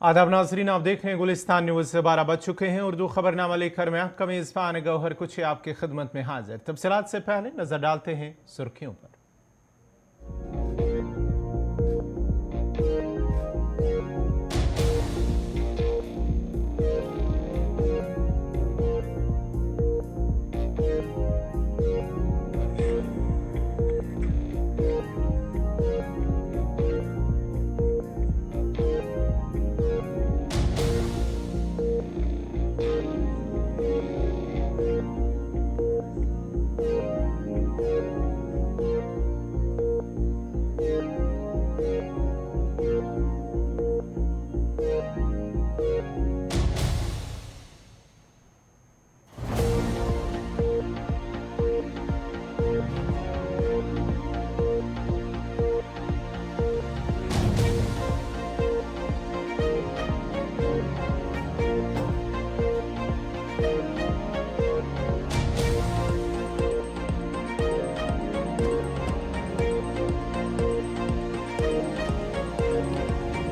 आदाब नाजरीन, आप देख रहे हैं गुलिस्तान न्यूज़। 12 बज चुके हैं। उर्दू खबरनामा लेकर मैं आपका मेज़बान गौहर कुछ आपकी खिदमत में हाजिर। तफसीलात से पहले नजर डालते हैं सुर्खियों पर।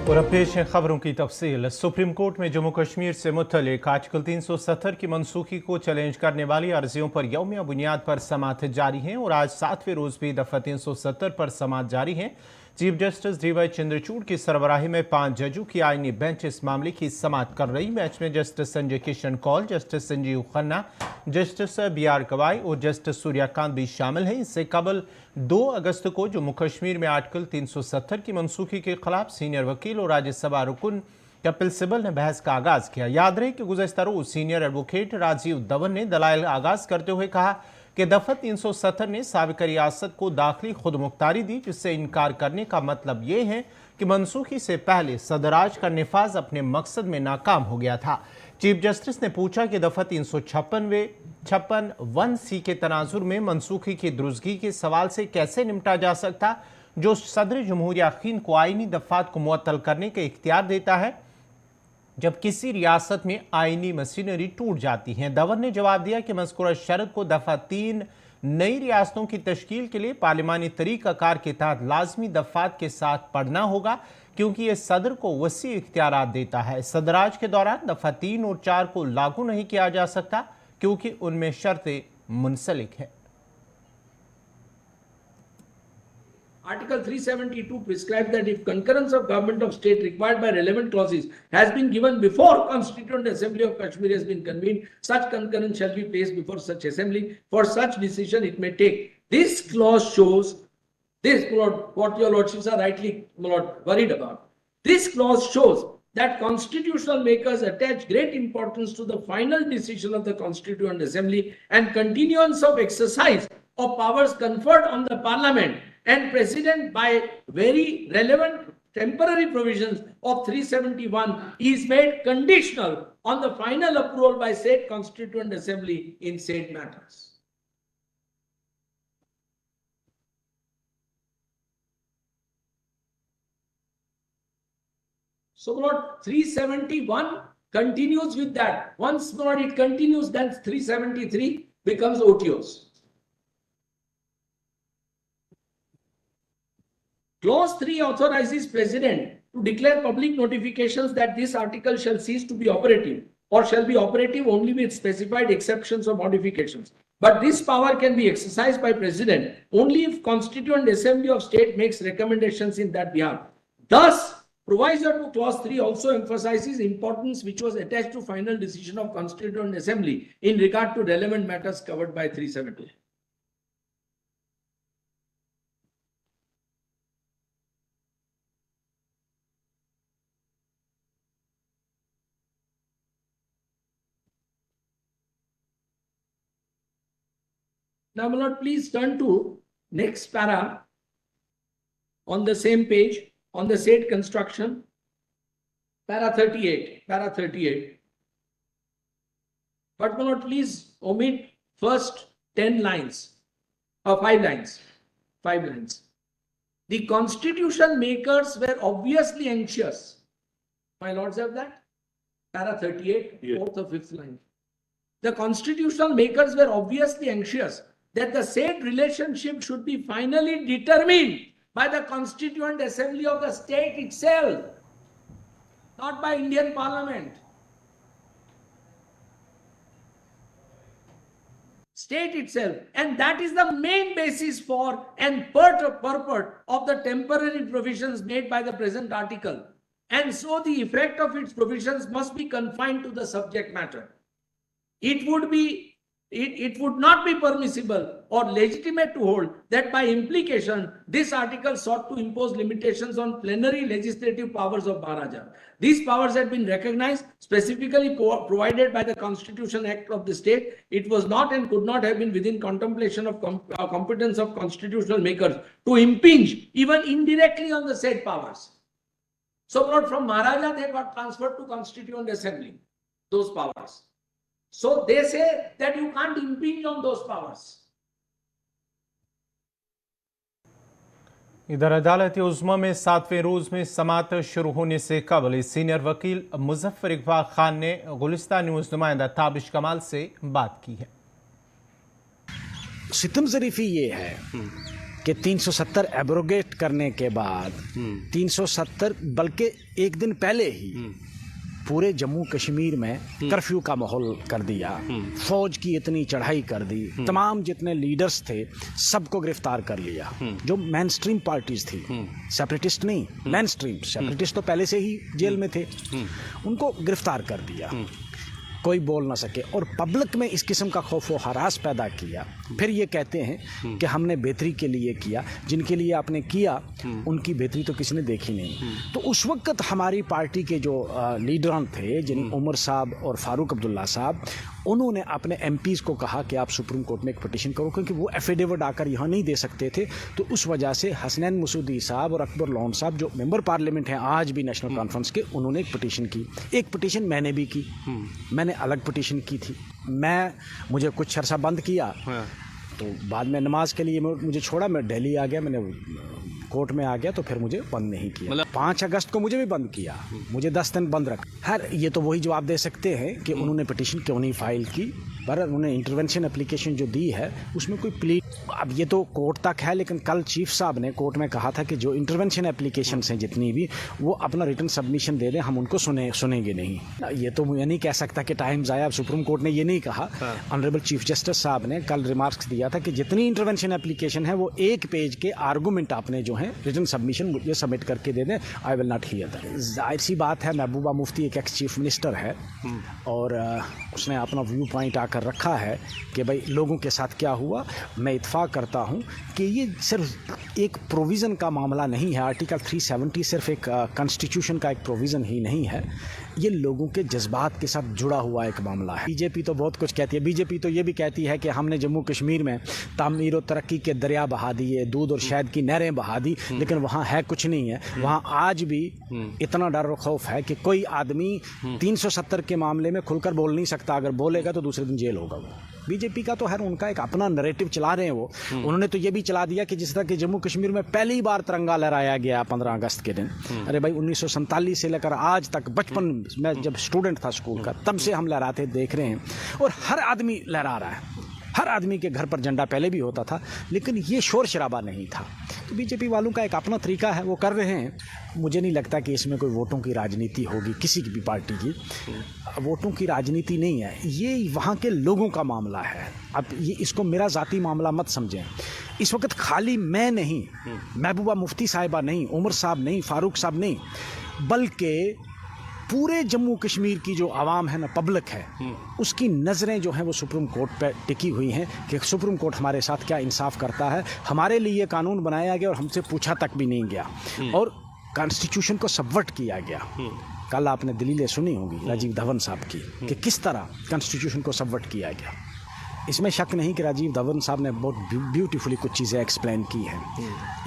और अब पेश है खबरों की तफसील। सुप्रीम कोर्ट में जम्मू कश्मीर से मुतल्लिक आर्टिकल 370 की मनसूखी को चैलेंज करने वाली अर्जियों पर यौमिया बुनियाद पर समाअत जारी हैं और आज 7वें रोज भी दफा 370 पर समाअत जारी है। चीफ जस्टिस डीवाई चंद्रचूड़ की सरबराही में 5 जजों की आईनी बेंच इस मामले की समाअत कर रही। बेंच में justice Sanjay Kishan Kaul, justice Sanjiv Khanna, justice B R Gavai और जस्टिस सूर्यकांत भी शामिल हैं। इससे कबल 2 अगस्त को जम्मू कश्मीर में आर्टिकल 370 की मनसूखी के खिलाफ सीनियर वकील और राज्यसभा रुकन कपिल सिब्बल ने बहस का आगाज किया। याद रहे कि गुज़श्ता रोज सीनियर एडवोकेट राजीव धवन ने दलाइल आगाज करते हुए कहा कि दफा 370 ने साबिक रियासत को दाखिली खुद मुख्तारी दी, जिससे इनकार करने का मतलब ये है कि मनसूखी से पहले सदराज का निफाज अपने मकसद में नाकाम हो गया था। चीफ जस्टिस ने पूछा कि दफा 356(1)(c) के तनाजुर में मनसूखी की दुरुस्तगी के सवाल से कैसे निपटा जा सकता, जो सदर जमहूरिया खीन को आईनी दफात को मुअत्तल करने का इख्तियार देता है जब किसी रियासत में आईनी मशीनरी टूट जाती है। धवन ने जवाब दिया कि मज़कूरा शर्त को दफा 3 नई रियासतों की तश्कील के लिए पार्लिमानी तरीक़ाकार के तहत लाजमी दफात के साथ पढ़ना होगा, क्योंकि यह सदर को वसी इख्तियारात देता है। सदराज के दौरान दफा 3 और 4 को लागू नहीं किया जा सकता, क्योंकि उनमें शर्तें मुंसलिक है। Article 372 prescribes that if concurrence of government of state required by relevant clauses has been given before Constituent Assembly of Kashmir has been convened, such concurrence shall be placed before such assembly. For such decision it may take. This clause shows this, Lord, what your lordships are rightly, Lord, worried about. This clause shows that constitutional makers attach great importance to the final decision of the Constituent Assembly and continuance of exercise of powers conferred on the Parliament and President by very relevant temporary provisions of 371 is made conditional on the final approval by said Constituent Assembly in said matters. So, Lord, 371 continues with that. Once, Lord, it continues, then 373 becomes OTOs. Clause 3 authorizes President to declare public notifications that this article shall cease to be operative or shall be operative only with specified exceptions or modifications. But this power can be exercised by President only if Constituent Assembly of State makes recommendations in that behalf. Thus, proviso to clause 3 also emphasizes importance which was attached to final decision of Constituent Assembly in regard to relevant matters covered by 370. Now, my lord, please turn to next para on the same page on the said construction, para 38, para 38. But my lord, please omit first 10 lines or 5 lines, 5 lines. The constitution makers were obviously anxious. My lords have that? Para 38, yes. 4th or 5th line. The constitutional makers were obviously anxious that the said relationship should be finally determined by the Constituent Assembly of the state itself. not by Indian Parliament. State itself, and that is the main basis for and purport of the temporary provisions made by the present article. And so the effect of its provisions must be confined to the subject matter. It would not be permissible or legitimate to hold that by implication this article sought to impose limitations on plenary legislative powers of Maharaja. These powers had been recognized, specifically provided by the Constitution Act of the state. It was not and could not have been within contemplation of competence of constitutional makers to impinge even indirectly on the said powers. So not from Maharaja, they got transferred to Constituent Assembly, those powers. So they say that you can't impinge on those powers. इधर अदालत उज़्मा में 7वें रोज में समाअत शुरू होने से कबल senior वकील मुजफ्फर इकबाल खान ने गुलिस्तान न्यूज नुमाइंदा ताबिश कमाल से बात की है। सितम ज़रीफ़ी ये है कि 370 एब्रोगेट करने के बाद 370 बल्कि एक दिन पहले ही पूरे जम्मू कश्मीर में कर्फ्यू का माहौल कर दिया, फौज की इतनी चढ़ाई कर दी, तमाम जितने लीडर्स थे सबको गिरफ्तार कर लिया। जो मेन स्ट्रीम पार्टीज थी, सेपरेटिस्ट नहीं, मेन स्ट्रीम, सेपरेटिस्ट तो पहले से ही जेल में थे, उनको गिरफ्तार कर दिया, कोई बोल ना सके। और पब्लिक में इस किस्म का खौफ व हरास पैदा किया। फिर ये कहते हैं कि हमने बेहतरी के लिए किया, जिनके लिए आपने किया उनकी बेहतरी तो किसी ने देखी नहीं। तो उस वक्त हमारी पार्टी के जो लीडरान थे, जिन उमर साहब और फारूक अब्दुल्ला साहब, उन्होंने अपने एमपीज़ को कहा कि आप सुप्रीम कोर्ट में एक पिटीशन करो, क्योंकि वो एफिडेविट आकर यहाँ नहीं दे सकते थे। तो उस वजह से हसनैन मसूदी साहब और अकबर लोन साहब जो मेंबर पार्लियामेंट हैं आज भी नेशनल कॉन्फ्रेंस के, उन्होंने एक पिटीशन की। एक पिटीशन मैंने भी की, मैंने अलग पिटीशन की थी। मुझे कुछ अरसा बंद किया, तो बाद में नमाज के लिए मुझे छोड़ा, मैं दिल्ली आ गया, मैंने कोर्ट में आ गया, तो फिर मुझे बंद नहीं किया। 5 अगस्त को मुझे भी बंद किया, मुझे 10 दिन बंद रखा। ये तो वही जवाब दे सकते हैं कि उन्होंने पिटीशन क्यों नहीं फाइल की, पर उन्होंने इंटरवेंशन एप्लीकेशन जो दी है उसमें कोई प्ली, अब ये तो कोर्ट तक है, लेकिन कल चीफ साहब ने कोर्ट में कहा था कि जो इंटरवेंशन एप्लीकेशन हैं जितनी भी, वो अपना रिटर्न सबमिशन दे दें, हम उनको सुनेंगे नहीं। ये तो मुझे नहीं कह सकता कि टाइम ज़ाया। सुप्रीम कोर्ट ने ये नहीं कहा। ऑनरेबल चीफ जस्टिस साहब ने कल रिमार्क्स दिया था कि जितनी इंटरवेंशन एप्लीकेशन है वो 1 पेज के आर्गूमेंट आपने जो है रिटर्न सबमिशन मुझे सबमिट करके दे दें, I will not here that. जाहिर सी बात है, महबूबा मुफ्ती एक एक्स चीफ मिनिस्टर है और उसने अपना व्यू पॉइंट आकर रखा है कि भाई लोगों के साथ क्या हुआ। मैं इत्फाक करता हूँ कि ये सिर्फ एक प्रोविज़न का मामला नहीं है। आर्टिकल 370 सिर्फ एक कॉन्स्टिट्यूशन का एक प्रोविज़न ही नहीं है, ये लोगों के जज्बात के साथ जुड़ा हुआ एक मामला है। बीजेपी तो बहुत कुछ कहती है। बीजेपी तो ये भी कहती है कि हमने जम्मू कश्मीर में तामीर और तरक्की के दरिया बहा दिए, दूध और शहद की नहरें बहा दी, लेकिन वहाँ है कुछ नहीं है। वहाँ आज भी इतना डर और खौफ है कि कोई आदमी 370 के मामले में खुलकर बोल नहीं सकता, अगर बोलेगा तो दूसरे दिन जेल होगा वो। बीजेपी का तो है, उनका एक अपना नैरेटिव चला रहे हैं वो। उन्होंने तो ये भी चला दिया कि जिस तरह कि जम्मू कश्मीर में पहली बार तिरंगा लहराया गया 15 अगस्त के दिन। अरे भाई 1947 से लेकर आज तक, बचपन में जब स्टूडेंट था स्कूल का, तब से हम लहराते देख रहे हैं और हर आदमी लहरा रहा है। हर आदमी के घर पर झंडा पहले भी होता था, लेकिन ये शोर शराबा नहीं था। तो बीजेपी वालों का एक अपना तरीका है, वो कर रहे हैं। मुझे नहीं लगता कि इसमें कोई वोटों की राजनीति होगी किसी की भी पार्टी की। वोटों की राजनीति नहीं है, ये वहाँ के लोगों का मामला है। अब ये इसको मेरा ज़ाती मामला मत समझें। इस वक्त खाली मैं नहीं, महबूबा मुफ्ती साहिबा नहीं, उमर साहब नहीं, फारूक साहब नहीं, बल्कि पूरे जम्मू कश्मीर की जो आवाम है ना, पब्लिक है, उसकी नज़रें जो हैं वो सुप्रीम कोर्ट पे टिकी हुई हैं कि सुप्रीम कोर्ट हमारे साथ क्या इंसाफ करता है। हमारे लिए कानून बनाया गया और हमसे पूछा तक भी नहीं गया और कॉन्स्टिट्यूशन को सबवर्ट किया गया। कल आपने दलीलें सुनी होंगी राजीव धवन साहब की कि किस तरह कॉन्स्टिट्यूशन को सबवर्ट किया गया। इसमें शक नहीं कि राजीव धवन साहब ने बहुत ब्यूटीफुली कुछ चीज़ें एक्सप्लेन की हैं,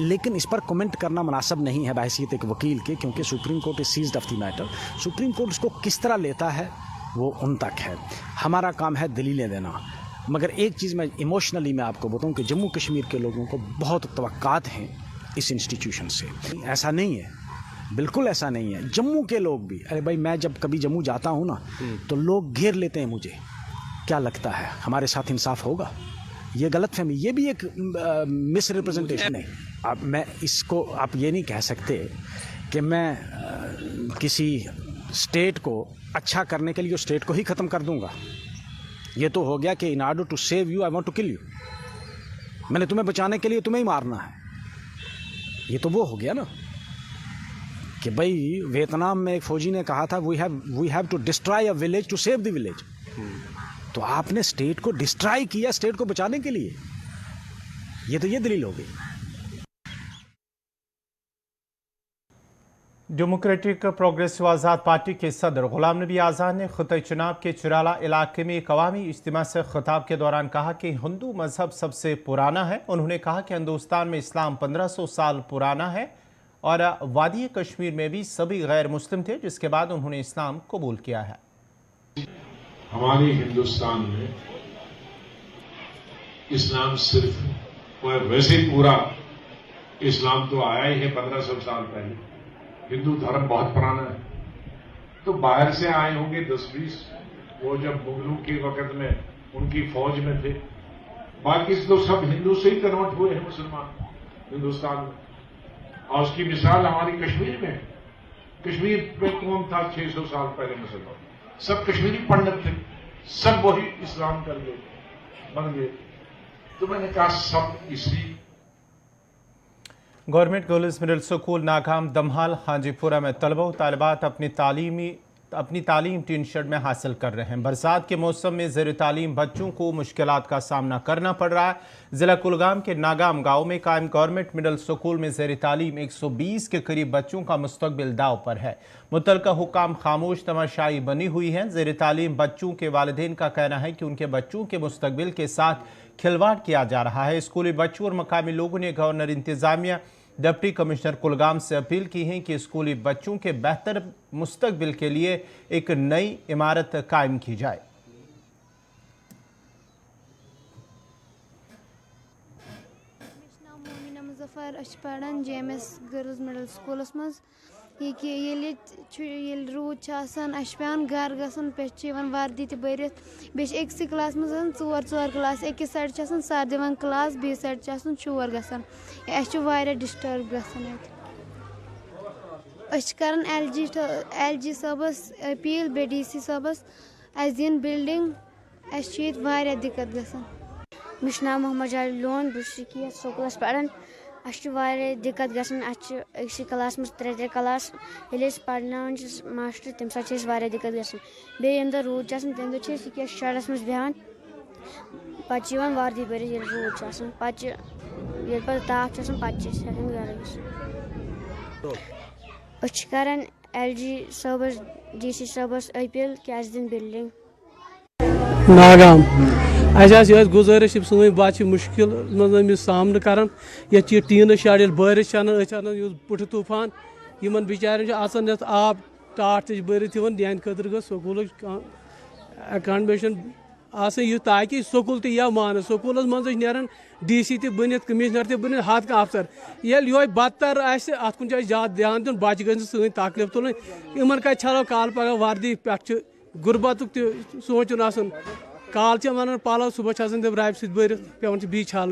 लेकिन इस पर कमेंट करना मुनासिब नहीं है बहैसियत एक वकील के, क्योंकि Supreme Court is seized of the matter. Supreme Court उसको किस तरह लेता है वो उन तक है। हमारा काम है दलीलें देना। मगर एक चीज़ मैं इमोशनली मैं आपको बताऊँ कि जम्मू कश्मीर के लोगों को बहुत तवक्कात हैं इस इंस्टीट्यूशन से। ऐसा नहीं है, बिल्कुल ऐसा नहीं है। जम्मू के लोग भी, अरे भाई मैं जब कभी जम्मू जाता हूँ ना, तो लोग घेर लेते हैं मुझे, क्या लगता है हमारे साथ इंसाफ होगा? ये गलतफहमी, ये भी एक मिस रिप्रेजेंटेशन है। अब मैं इसको, आप ये नहीं कह सकते कि मैं किसी स्टेट को अच्छा करने के लिए स्टेट को ही ख़त्म कर दूंगा। ये तो हो गया कि in order to save you I want to kill you, मैंने तुम्हें बचाने के लिए तुम्हें ही मारना है। ये तो वो हो गया ना कि भाई वियतनाम में एक फौजी ने कहा था we have to destroy a village to save the village. तो आपने स्टेट को डिस्ट्रॉय किया स्टेट को बचाने के लिए, ये दलील हो गई। डेमोक्रेटिक प्रोग्रेसिव आज़ाद पार्टी के सदर गुलाम नबी आज़ाद ने खुतई चुनाव के चिराला इलाके में एक अवामी इज्तिमा से खिताब के दौरान कहा कि हिंदू मजहब सबसे पुराना है। उन्होंने कहा कि हिंदुस्तान में इस्लाम 1500 साल पुराना है और वादी कश्मीर में भी सभी गैर मुस्लिम थे, जिसके बाद उन्होंने इस्लाम कबूल किया है। हमारे हिंदुस्तान में इस्लाम सिर्फ वैसे पूरा इस्लाम तो आया ही है 1500 साल पहले। हिंदू धर्म बहुत पुराना है, तो बाहर से आए होंगे 10-20, वो जब मुगलों के वक्त में उनकी फौज में थे। बाकी तो सब हिंदू से ही कन्वर्ट हुए हैं मुसलमान हिंदुस्तान में। और उसकी मिसाल हमारी कश्मीर में, कश्मीर में कौन था 600 साल पहले मुसलमान? सब कश्मीरी पंडित थे, सब वही इस्लाम कर गए, बन गए। तो मैंने कहा सब इसी। गवर्नमेंट गर्ल्स मिडिल स्कूल नाकाम दमहाल हाजीपुरा में तलबा व तालिबात अपनी तालीम टीन शेड में हासिल कर रहे हैं। बरसात के मौसम में ज़ेर तालीम बच्चों को मुश्किलात का सामना करना पड़ रहा है। ज़िला कुलगाम के नागाम गांव में कायम गवर्नमेंट मिडिल स्कूल में ज़ेर तालीम 120 के करीब बच्चों का मुस्तकबिल दाव पर है। मुतलका हुकाम खामोश तमाशाई बनी हुई हैं। ज़ेर तालीम बच्चों के वालिदैन का कहना है कि उनके बच्चों के मुस्तकबिल के साथ खिलवाड़ किया जा रहा है। स्कूली बच्चों और मकामी लोगों ने गवर्नर इंतजामिया डिप्टी कमिश्नर कुलगाम से अपील की है कि स्कूली बच्चों के बेहतर मुस्तकबिल के लिए एक नई इमारत कायम की जाए। मुजफ्फर पढ़ान JMS गर्ल्स मिडिल स्कूलस मज ये रूद पेवान घर गसन पे वर्दी तरित बे एक क्लास मज 4 क्लास एक साइड सर दिवान क्लास बी साइड शोर गसन डिस्टर्ब गसन कर LG साहबस अपील बे DC साहबस दिन बिल्डिंग दिक्कत गसन। मे नाम मोहम्मद जावेद लोन बह स्कूलस पढ़ान दिक्कत गसन अक्स क्लास में 3 क्लास ये पढ़ान मास्टर तम साथ दिक्कत गसन बे यम रूद तम दह शेडस मज बेहान पे वर्दी भर रूद पे ताप घर कर LG साहबस DC साहबस अपील कि दिन बिल्डिंग नागाम गुजारिश सो बच्चे मुश्किल मज सामन कर ये टीन शेड बारिश पुठ तूफान इन बिचार आसान आब टाट भरत दिन खतर स्कूल अकामडेशन ताकि स्कूल तह मान स्कूल मज नान DC बनित कमिश्नर बनित हद कह अफसर ये बदतर अत कुन ज्यादा ध्यान दिन बच्चे गई सी तकलीफ तुल इन कत छलो काल पगह वर्दी पे गुरबत सोचन आसन काल वन पलो सुबह तम रब सत भरत पे बी छाल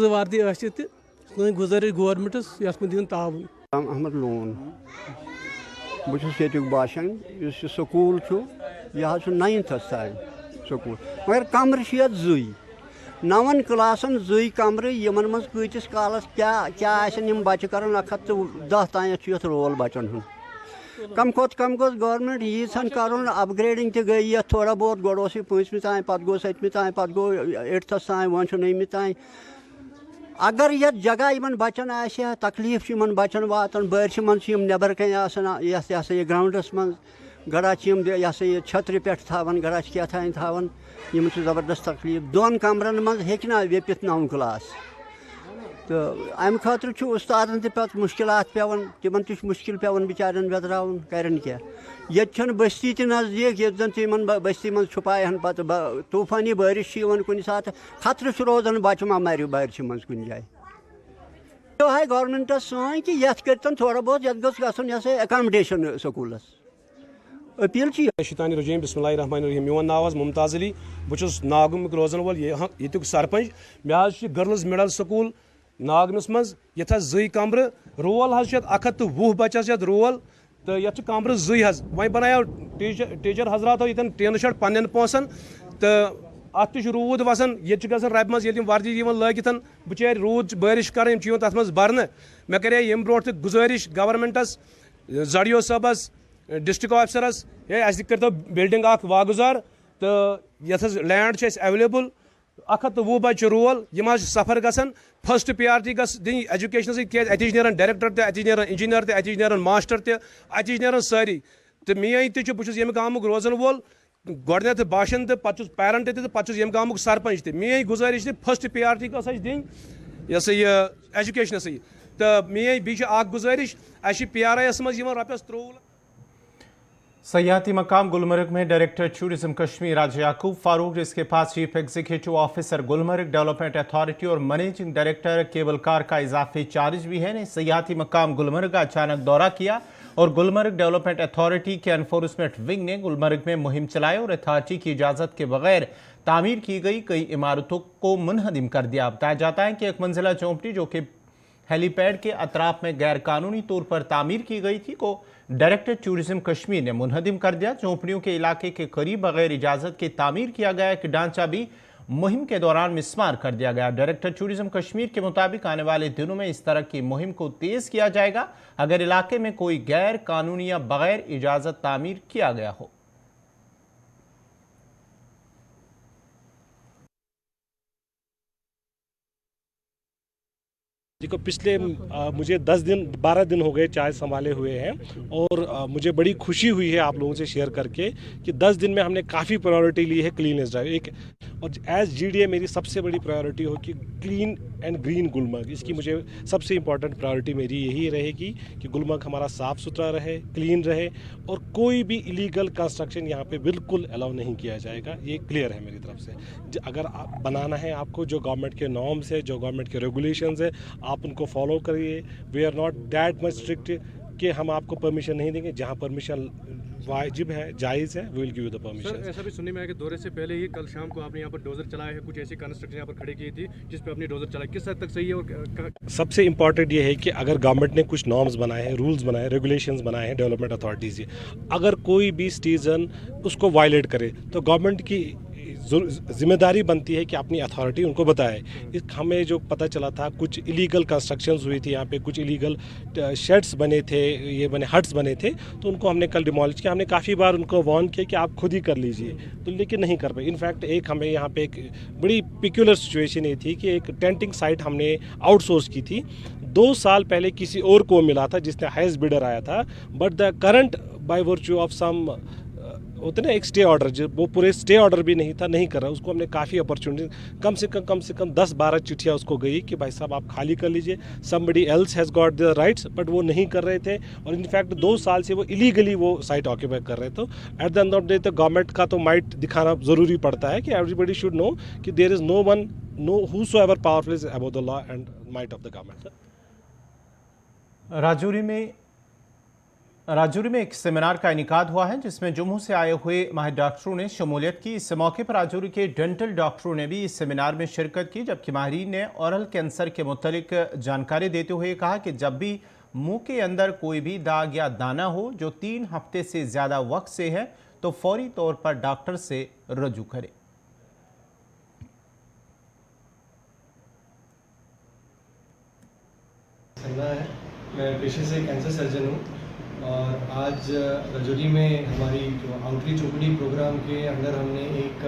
वर्दी सन गुजारिश गवर्नमेंटस ये कुन दिन ताउन। अहमद लोन बहुत बाशिन स्कूल यह 9th तान स्कूल मगर कमर ये 9 क्लासन 2 कमर इन मज कतिस कालस क्या बच्चे कर 110 तान रोल बचन हूँ कम खोत कम गोस गवर्नमेंट यीन कर अपग्रेडिंग गई थोड़ा बहुत गोड़ 5वीं तान पे गो 7वीं तान पे गो 8th तान वन 9वीं तान अगर ये जगह इन बचन तकलीफ इन बचन वातान बारिश मन नबर कन ग्राउंडस मन गड़ा यह ये छतरी पे थान गड़ा क्या थान यम जबरदस्त तकलीफ 2 कमरन मज हेना वेपित 9 क्लास तो अम खतर उस्तादन पे मुश्किलात पेवन तिमन तह मुश्किल पेवन बिचारन वेदरावन करन क्या ये बस्ती नज़दीक ये जन इन बस्ती मज छुपाहन पे तूफानी बारिश कुन सात खतर रोजान बच्चे मा मर बारिश मज कुन जाए तो है गवर्नमेंटस सोन कि ये कर थोड़ा बहुत ये गसन अकामडेशन स्कूलस अपील रजीम बिस्मिल्लाहिर्रहमानिर्रहीम मोन नाव मुमताज अली बहुत नागम रोजन वोल ये सरपंच मे गर्ल्स मिडल स्कूल नागमस मज ये 2 कमर रोल 120 बच्चस रोल तो ये कमर जुई हज वह बनाया टीचर हजरात ये टीन शेड पन्न पोसन तो अत रूद वसान ये रब मज वर्दी लगित बिचार रूद बारिश कर तथ मज बरन मे करे यम ब्रो गुजारिश गवर्नमेंटस जडियो सबस डिस्ट्रिक्ट ऑफिसरस ये करो बिल्डिंग वागुजार तो ये लैंड अवेलेबल 120 बच्चे रोल यम सफर गसन फर्स्ट प्रायोरिटी गस दिन एजुकेशन अत डायरेक्टर अत इंजीनियर अत मास्टर अत सारी तो मेन तुस यम गामुक रोजन वोल गोडनेथ बाशिंद पे पेरेंट पे यम गामुक सरपंच मेन गुजारिश फर्स्ट प्रायोरिटी गस दिन यह एजुकेशन तो मेन बी गुजारिश PRIs मज रपस 3 सयाहती मकाम गुलमर्ग में डायरेक्टर टूरिज्म कश्मीर राजा याकूब फारूक, जिसके पास chief executive officer Gulmarg development authority और मैनेजिंग डायरेक्टर केबल कार का इजाफी चार्ज भी है, ने सयाहती मकाम गुलमर्ग का अचानक दौरा किया और गुलमर्ग डेवलपमेंट अथॉरिटी के एनफोर्समेंट विंग ने गुलमर्ग में मुहिम चलाई और अथॉरिटी की इजाज़त के बगैर तामीर की गई कई इमारतों को मुनहदिम कर दिया। बताया जाता है कि एक मंजिला झोंपड़ी जो कि हेलीपैड के अतराफ में गैर कानूनी तौर पर तामीर की गई थी को डायरेक्टर टूरिज्म कश्मीर ने मुनहदिम कर दिया। झोंपड़ियों के इलाके के करीब बगैर इजाज़त के तामीर किया गया एक ढांचा भी मुहिम के दौरान मिसमार कर दिया गया। डायरेक्टर टूरिज्म कश्मीर के मुताबिक आने वाले दिनों में इस तरह की मुहिम को तेज किया जाएगा अगर इलाके में कोई गैर कानूनी या बगैर इजाज़त तामीर किया गया हो। देखो पिछले मुझे 12 दिन हो गए चाय संभाले हुए हैं और मुझे बड़ी खुशी हुई है आप लोगों से शेयर करके कि 10 दिन में हमने काफ़ी प्रायोरिटी ली है क्लीनेस ड्राइव एक, और एज GDA मेरी सबसे बड़ी प्रायोरिटी हो कि क्लीन एंड ग्रीन गुलमर्ग, इसकी मुझे सबसे इम्पॉर्टेंट प्रायोरिटी मेरी यही रहेगी कि गुलमर्ग हमारा साफ़ सुथरा रहे, क्लीन रहे और कोई भी इलीगल कंस्ट्रक्शन यहाँ पे बिल्कुल अलाउ नहीं किया जाएगा। ये क्लियर है मेरी तरफ से। अगर आप बनाना है आपको जो गवर्नमेंट के नॉर्म्स है, जो गवर्नमेंट के रेगुलेशंस है, आप उनको फॉलो करिए। We are not that much strict कि हम आपको परमिशन नहीं देंगे, जहाँ परमिशन वाजिब है, जायज़ है, we will give you the permission. ऐसा भी सुनने में आया कि दौरे से पहले ही कल शाम को आपने यहाँ पर डोजर चलाया है, कुछ ऐसी कंस्ट्रक्शन यहाँ पर खड़ी की थी जिस पे आपने डोजर चलाया, किस हद तक सही है? और सबसे इंपॉर्टेंट ये है कि अगर गवर्नमेंट ने कुछ नॉर्म्स बनाए हैं, रूल्स बनाए, रेगुलेशंस बनाए हैं डेवलपमेंट अथॉरिटीज़ से, अगर कोई भी सिटीजन उसको वायलेट करे तो गवर्नमेंट की जिम्मेदारी बनती है कि अपनी अथॉरिटी उनको बताए। हमें जो पता चला था कुछ इलीगल कंस्ट्रक्शंस हुई थी यहाँ पे, कुछ इलीगल शेड्स बने थे, ये बने हट्स बने थे, तो उनको हमने कल डिमोलिश किया। हमने काफ़ी बार उनको वार्न किया कि आप खुद ही कर लीजिए, तो लेकिन नहीं कर पाए। इनफैक्ट एक हमें यहाँ पे एक बड़ी पिक्यूलर सिचुएशन ये थी कि एक टेंटिंग साइट हमने आउटसोर्स की थी, 2 साल पहले किसी और को मिला था जिसने हाईएस्ट बिडर आया था, but the current by virtue of some होते ना एक स्टे ऑर्डर, जो वो पूरे स्टे ऑर्डर भी नहीं था, नहीं कर रहा, उसको हमने काफ़ी अपॉर्चुनिटी कम से कम 10-12 चिट्ठियाँ उसको गई कि भाई साहब आप खाली कर लीजिए, somebody else has got the rights, but वो नहीं कर रहे थे और इनफैक्ट 2 साल से वो इलीगली वो साइट ऑक्यूपाई कर रहे थे। At the end of the day तो गवर्नमेंट का तो माइट दिखाना ज़रूरी पड़ता है कि एवरीबडी शुड नो कि there is no one whosoever powerful is above the law and might of the government. Rajouri में एक सेमिनार का इनेकाद हुआ है जिसमें जम्मू से आए हुए माहिर डॉक्टरों ने शमूलियत की। इस मौके पर राजौरी के डेंटल डॉक्टरों ने भी इस सेमिनार में शिरकत की, जबकि माहिरीन ने ओरल कैंसर के मुतालिक जानकारी देते हुए कहा कि जब भी मुंह के अंदर कोई भी दाग या दाना हो जो 3 हफ्ते से ज़्यादा वक्त से है तो फौरी तौर पर डॉक्टर से रजू करें। मैं पेशे से कैंसर सर्जन हूँ और आज राजौरी में हमारी जो आउटरीच OPD प्रोग्राम के अंदर हमने एक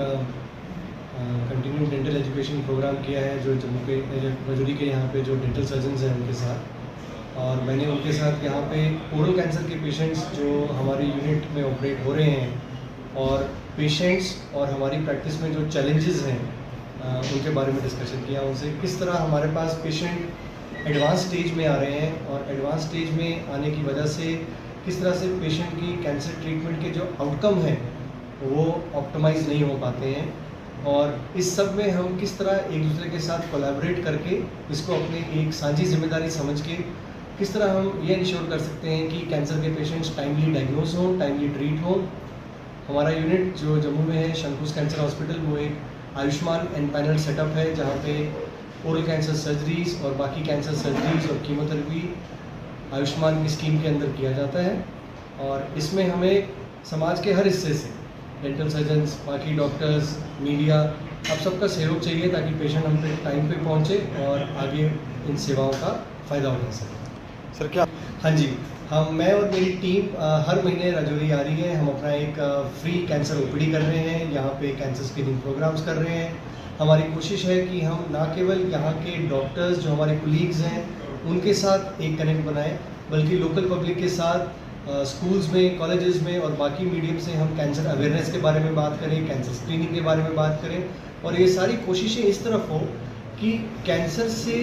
कंटिन्यू डेंटल एजुकेशन प्रोग्राम किया है जो जम्मू के राजौरी के यहाँ पे जो डेंटल सर्जन्स हैं उनके साथ, और मैंने उनके साथ यहाँ पे ओरल कैंसर के पेशेंट्स जो हमारी यूनिट में ऑपरेट हो रहे हैं और पेशेंट्स और हमारी प्रैक्टिस में जो चैलेंजेस हैं उनके बारे में डिस्कशन किया, उनसे किस तरह हमारे पास पेशेंट एडवांस स्टेज में आ रहे हैं और एडवांस स्टेज में आने की वजह से किस तरह से पेशेंट की कैंसर ट्रीटमेंट के जो आउटकम हैं वो ऑप्टिमाइज नहीं हो पाते हैं, और इस सब में हम किस तरह एक दूसरे के साथ कोलैबोरेट करके इसको अपनी एक साझी जिम्मेदारी समझ के किस तरह हम ये इंश्योर कर सकते हैं कि कैंसर के पेशेंट्स टाइमली डायग्नोज हों, टाइमली ट्रीट हों। हमारा यूनिट जो जम्मू में है शंकुस कैंसर हॉस्पिटल, वो एक आयुष्मान एंड पैनल सेटअप है जहाँ पे ओरल कैंसर सर्जरीज और बाकी कैंसर सर्जरीज और कीमोथेरेपी आयुष्मान की स्कीम के अंदर किया जाता है। और इसमें हमें समाज के हर हिस्से से डेंटल सर्जन्स, बाकी डॉक्टर्स, मीडिया, आप सबका सहयोग चाहिए ताकि पेशेंट हम पे टाइम पे पहुंचे और आगे इन सेवाओं का फ़ायदा उठा सके। सर क्या? हाँ जी, मैं और मेरी टीम हर महीने राजौरी आ रही है। हम अपना एक फ्री कैंसर ओपीडी कर रहे हैं, यहाँ पे कैंसर स्क्रीनिंग प्रोग्राम्स कर रहे हैं। हमारी कोशिश है कि हम ना केवल यहाँ के डॉक्टर्स जो हमारे कोलीग्स हैं उनके साथ एक कनेक्ट बनाएं, बल्कि लोकल पब्लिक के साथ स्कूल्स में, कॉलेजेस में और बाकी मीडियम से हम कैंसर अवेयरनेस के बारे में बात करें, कैंसर स्क्रीनिंग के बारे में बात करें और ये सारी कोशिशें इस तरफ हो कि कैंसर से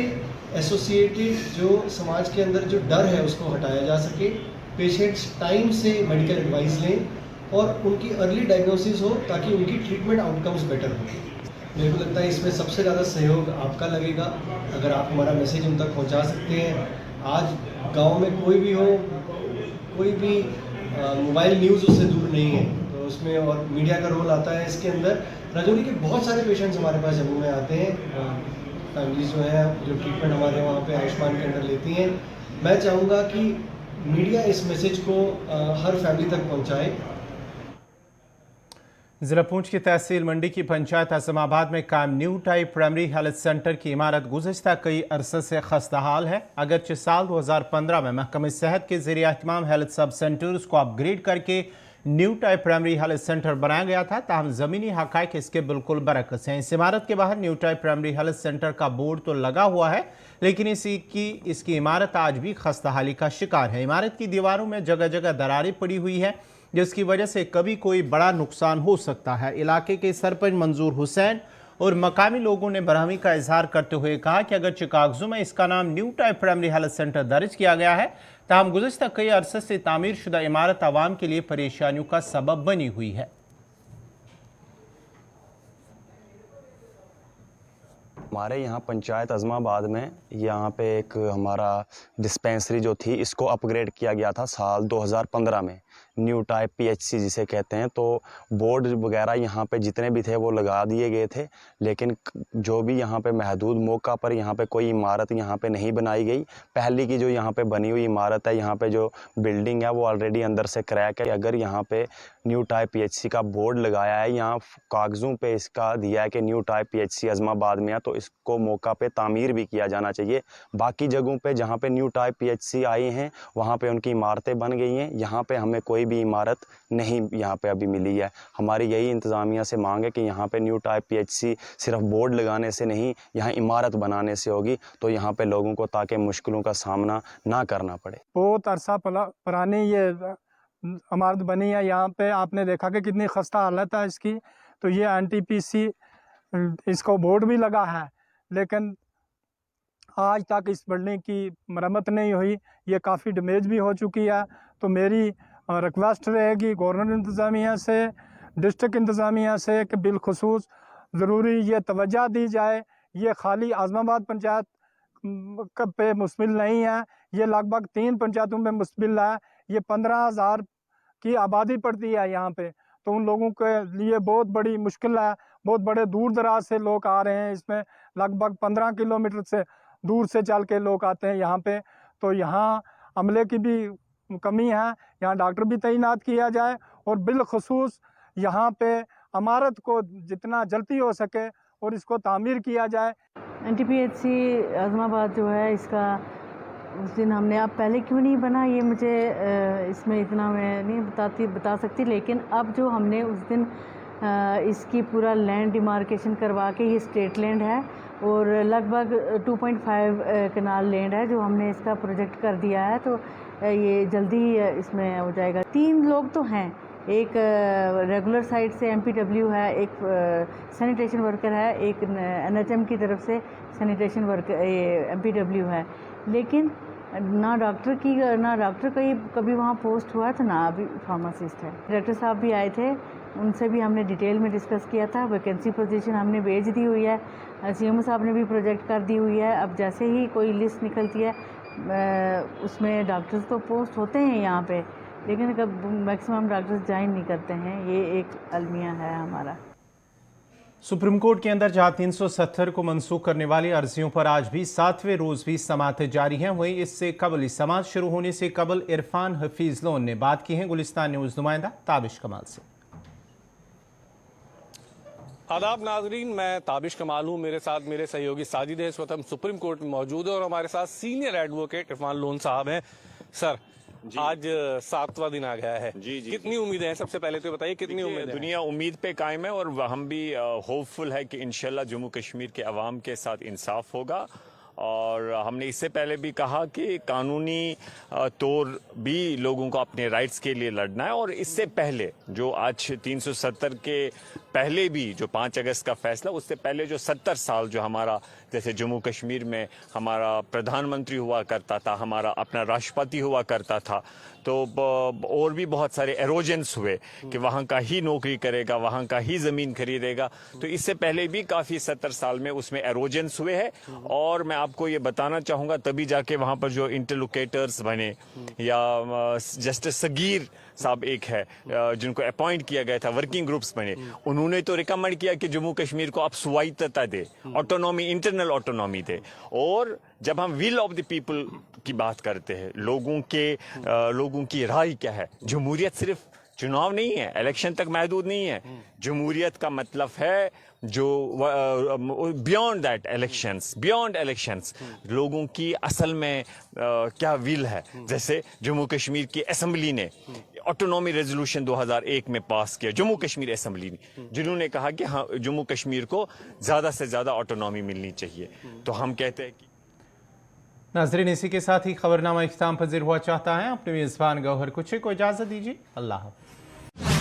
एसोसिएटेड जो समाज के अंदर जो डर है उसको हटाया जा सके, पेशेंट्स टाइम से मेडिकल एडवाइस लें और उनकी अर्ली डायग्नोसिस हो ताकि उनकी ट्रीटमेंट आउटकम्स बेटर हो। मेरे को लगता है इसमें सबसे ज़्यादा सहयोग आपका लगेगा अगर आप हमारा मैसेज उन तक पहुंचा सकते हैं। आज गांव में कोई भी हो, कोई भी मोबाइल न्यूज़ उससे दूर नहीं है, तो उसमें और मीडिया का रोल आता है इसके अंदर। राजौरी के बहुत सारे पेशेंट्स हमारे पास जम्मू में आते हैं, फैमिलीज जो है जो ट्रीटमेंट हमारे वहाँ पे आयुष्मान के अंदर लेती हैं। मैं चाहूँगा कि मीडिया इस मैसेज को हर फैमिली तक पहुँचाए। जिला पुंछ की तहसील मंडी की पंचायत आजमाबाद में कायम new type primary health centre की इमारत गुज़िश्ता कई अरसे से खस्ता हाल है। अगरचे साल 2015 में महकमे सेहत के ज़रिए एहतमाम हेल्थ सब सेंटर्स को अपग्रेड करके new type primary health centre बनाया गया था, ताहम ज़मीनी हक़ाइक़ इसके बिल्कुल बरअक्स हैं। इस इमारत के बाहर new type primary health centre का बोर्ड तो लगा हुआ है, लेकिन इसकी इमारत आज भी खस्ता हाली का शिकार है। इमारत की दीवारों में जगह जगह दरारें पड़ी हुई है, जिसकी वजह से कभी कोई बड़ा नुकसान हो सकता है। इलाके के सरपंच मंजूर हुसैन और मकामी लोगों ने बरहमी का इजहार करते हुए कहा कि अगर कागजों में इसका नाम new type primary health centre दर्ज किया गया है, ताहम गुज़िश्ता कई अरसे से तामीर शुदा इमारत आवाम के लिए परेशानियों का सबब बनी हुई है। हमारे यहाँ पंचायत आज़माबाद में यहाँ पे एक हमारा डिस्पेंसरी जो थी इसको अपग्रेड किया गया था साल 2015 में, न्यू टाइप पीएचसी जिसे कहते हैं। तो बोर्ड वगैरह यहाँ पे जितने भी थे वो लगा दिए गए थे, लेकिन जो भी यहाँ पे महदूद मौका पर यहाँ पे कोई इमारत यहाँ पे नहीं बनाई गई। पहली की जो यहाँ पे बनी हुई इमारत है, यहाँ पे जो बिल्डिंग है वो ऑलरेडी अंदर से क्रैक है। अगर यहाँ पे न्यू टाइप पीएचसी का बोर्ड लगाया है, यहाँ कागज़ों पे इसका दिया है कि न्यू टाइप पीएचसी आज़माबाद में है, तो इसको मौका पे तामीर भी किया जाना चाहिए। बाकी जगहों पे जहाँ पे न्यू टाइप पीएचसी आई हैं वहाँ पे उनकी इमारतें बन गई हैं, यहाँ पे हमें कोई भी इमारत नहीं यहाँ पे अभी मिली है। हमारी यही इंतज़ामिया से मांग है कि यहाँ पे न्यू टाइप पीएचसी सिर्फ बोर्ड लगाने से नहीं, यहाँ इमारत बनाने से होगी, तो यहाँ पे लोगों को ताकि मुश्किलों का सामना ना करना पड़े। बहुत अरसा पुरानी ये इमारत बनी है। यहाँ पे आपने देखा कि कितनी खस्ता हालत है इसकी। तो ये एनटीपीसी इसको बोर्ड भी लगा है, लेकिन आज तक इस बिल्डिंग की मरम्मत नहीं हुई। ये काफ़ी डैमेज भी हो चुकी है। तो मेरी रिक्वेस्ट रहेगी गवर्नमेंट इंतज़ामिया से, डिस्ट्रिक्ट इंतज़ामिया से कि बिलखुसूस ज़रूरी ये तवज्जो दी जाए। ये खाली आज़माबाद पंचायत पे मुश्तमिल नहीं है, ये लगभग 3 पंचायतों में मुश्तमिल है। ये 15,000 की आबादी पड़ती है यहाँ पे, तो उन लोगों के लिए बहुत बड़ी मुश्किल है। बहुत बड़े दूर दराज से लोग आ रहे हैं, इसमें लगभग 15 किलोमीटर से दूर से चल के लोग आते हैं यहाँ पे। तो यहाँ अमले की भी कमी है, यहाँ डॉक्टर भी तैनात किया जाए और बिलखुसूस यहाँ पे इमारत को जितना जल्दी हो सके और इसको तामीर किया जाए। एनटीपीएचसी आज़माबाद जो है इसका उस दिन हमने, अब पहले क्यों नहीं बना ये मुझे इसमें इतना मैं नहीं बता सकती, लेकिन अब जो हमने उस दिन इसकी पूरा लैंड डिमार्केशन करवा के, ये स्टेट लैंड है और लगभग 2.5 कनाल लैंड है जो हमने इसका प्रोजेक्ट कर दिया है, तो ये जल्दी ही इसमें हो जाएगा। 3 लोग तो हैं, एक रेगुलर साइड से एमपीडब्ल्यू है, एक सैनिटेशन वर्कर है, एक एनएचएम की तरफ से सैनिटेशन वर्कर एमपीडब्ल्यू है, लेकिन ना डॉक्टर का कभी वहाँ पोस्ट हुआ था, ना अभी फार्मासिस्ट है। डायरेक्टर साहब भी आए थे, उनसे भी हमने डिटेल में डिस्कस किया था। वैकेंसी पोजीशन हमने भेज दी हुई है, सीएमओ साहब ने भी प्रोजेक्ट कर दी हुई है। अब जैसे ही कोई लिस्ट निकलती है उसमें डॉक्टर्स तो पोस्ट होते हैं यहाँ पे, लेकिन कब मैक्सिमम डॉक्टर्स ज्वाइन नहीं करते हैं। ये एक अलमिया है हमारा। सुप्रीम कोर्ट के अंदर जहां 370 को मनसूख करने वाली अर्जियों पर आज भी 7वें रोज भी समाअत जारी हैं, वहीं इससे कबल इस समाअत शुरू होने से कबल इरफान हफीज लोन ने बात की है गुलिस्तान न्यूज नुमाइंदा ताबिश कमाल से। आदाब नाजरीन, मैं ताबिश कमाल हूँ। मेरे साथ मेरे सहयोगी साजिद है। इस वक्त हम सुप्रीम कोर्ट में मौजूद है और हमारे साथ सीनियर एडवोकेट इरफान लोन साहब हैं। सर, आज 7वां दिन आ गया है। जी जी, कितनी उम्मीदें हैं? सबसे पहले तो बताइए कितनी उम्मीदें? दुनिया उम्मीद पे कायम है और हम भी होपफुल है कि इंशाल्लाह जम्मू कश्मीर के अवाम के साथ इंसाफ होगा। और हमने इससे पहले भी कहा कि कानूनी तौर भी लोगों को अपने राइट्स के लिए लड़ना है। और इससे पहले जो आज 370 के पहले भी जो 5 अगस्त का फैसला, उससे पहले जो 70 साल जो हमारा जैसे जम्मू कश्मीर में हमारा प्रधानमंत्री हुआ करता था, हमारा अपना राष्ट्रपति हुआ करता था, तो और भी बहुत सारे एरोजेंस हुए कि वहाँ का ही नौकरी करेगा, वहाँ का ही ज़मीन खरीदेगा। तो इससे पहले भी काफ़ी 70 साल में उसमें एरोजेंस हुए हैं। और मैं आपको ये बताना चाहूँगा तभी जाके वहाँ पर जो इंटरलोकेटर्स बने या जस्टिस सगीर साहब एक है जिनको अपॉइंट किया गया था, वर्किंग ग्रुप्स बने, उन्होंने तो रिकमेंड किया कि जम्मू कश्मीर को आप स्वायत्तता दे, ऑटोनॉमी, इंटरनल ऑटोनॉमी दे। और जब हम विल ऑफ द पीपल की बात करते हैं, लोगों की राय क्या है, जमहूरियत सिर्फ चुनाव नहीं है, इलेक्शन तक महदूद नहीं है। जमहूरियत का मतलब है जो बियॉन्ड दैट बियॉन्ड इलेक्शंस लोगों की असल में क्या विल है। जैसे जम्मू कश्मीर की असेंबली ने ऑटोनॉमी रेजोल्यूशन 2001 में पास किया, जम्मू कश्मीर असेंबली ने, जिन्होंने कहा कि हाँ जम्मू कश्मीर को ज़्यादा से ज़्यादा ऑटोनॉमी मिलनी चाहिए। तो हम कहते हैं कि नाजरीन, इसी के साथ ही खबरनामा इख्तिताम पजीर हुआ चाहता है। अपने मेज़बान गौहर कुछ को इजाज़त दीजिए। अल्लाह हाफ़िज़।